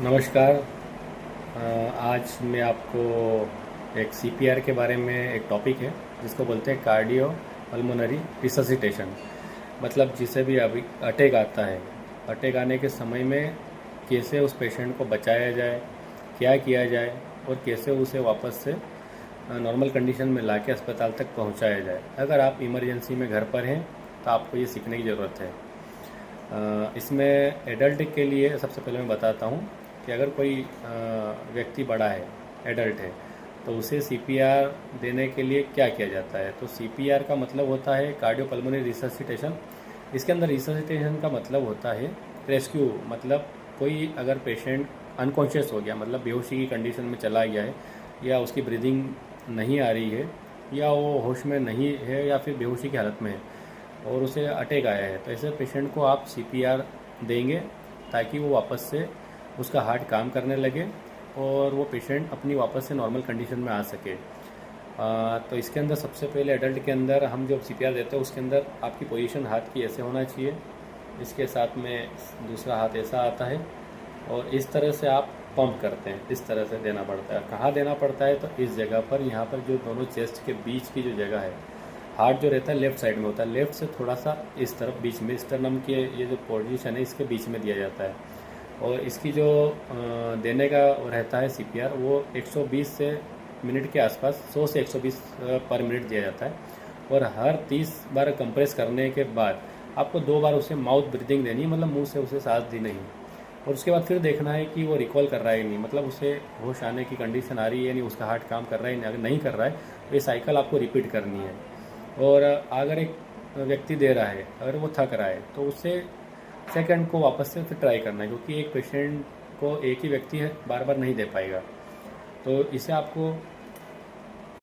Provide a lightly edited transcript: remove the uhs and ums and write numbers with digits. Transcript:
नमस्कार। आज मैं आपको एक सीपीआर के बारे में एक टॉपिक है जिसको बोलते हैं कार्डियो पल्मोनरी रिससिटेशन। मतलब जिसे भी अभी अटैक आता है, अटैक आने के समय में कैसे उस पेशेंट को बचाया जाए, क्या किया जाए और कैसे उसे वापस से नॉर्मल कंडीशन में लाके अस्पताल तक पहुंचाया जाए। अगर आप इमरजेंसी में घर पर हैं तो आपको ये सीखने की ज़रूरत है। इसमें एडल्ट के लिए सबसे पहले मैं बताता हूँ कि अगर कोई व्यक्ति बड़ा है, एडल्ट है, तो उसे सीपीआर देने के लिए क्या किया जाता है। तो सीपीआर का मतलब होता है कार्डियोपल्मोनरी रिससिटेशन। इसके अंदर रिससिटेशन का मतलब होता है रेस्क्यू। मतलब कोई अगर पेशेंट अनकॉन्शियस हो गया, मतलब बेहोशी की कंडीशन में चला गया है, या उसकी ब्रीदिंग नहीं आ रही है, या वो होश में नहीं है, या फिर बेहोशी की हालत में है और उसे अटैक आया है, तो ऐसे पेशेंट को आप सीपीआर देंगे ताकि वो वापस से उसका हार्ट काम करने लगे और वो पेशेंट अपनी वापस से नॉर्मल कंडीशन में आ सके। तो इसके अंदर सबसे पहले एडल्ट के अंदर हम जब सीपीआर देते हैं उसके अंदर आपकी पोजीशन हाथ की ऐसे होना चाहिए, इसके साथ में दूसरा हाथ ऐसा आता है और इस तरह से आप पंप करते हैं। इस तरह से देना पड़ता है। कहाँ देना पड़ता है? तो इस जगह पर, यहाँ पर जो दोनों चेस्ट के बीच की जो जगह है, हार्ट जो रहता है लेफ़्ट साइड में होता है, लेफ़्ट से थोड़ा सा इस तरफ बीच में, स्टर्नम के ये जो पोजीशन है इसके बीच में दिया जाता है। और इसकी जो देने का रहता है सीपीआर, वो 120 से मिनट के आसपास, 100 से 120 पर मिनट दिया जाता है। और हर 30 बार कंप्रेस करने के बाद आपको 2 बार उसे माउथ ब्रीदिंग देनी है, मतलब मुंह से उसे सांस दी नहीं। और उसके बाद फिर देखना है कि वो रिकॉल कर रहा है नहीं, मतलब उसे होश आने की कंडीशन आ रही है नहीं, उसका हार्ट काम कर रहा है नहीं। अगर नहीं कर रहा है तो ये साइकिल आपको रिपीट करनी है। और अगर एक व्यक्ति दे रहा है, अगर वो थक रहा है, तो उससे सेकंड को वापस से फिर ट्राई करना है, क्योंकि एक पेशेंट को एक ही व्यक्ति है बार बार नहीं दे पाएगा। तो इसे आपको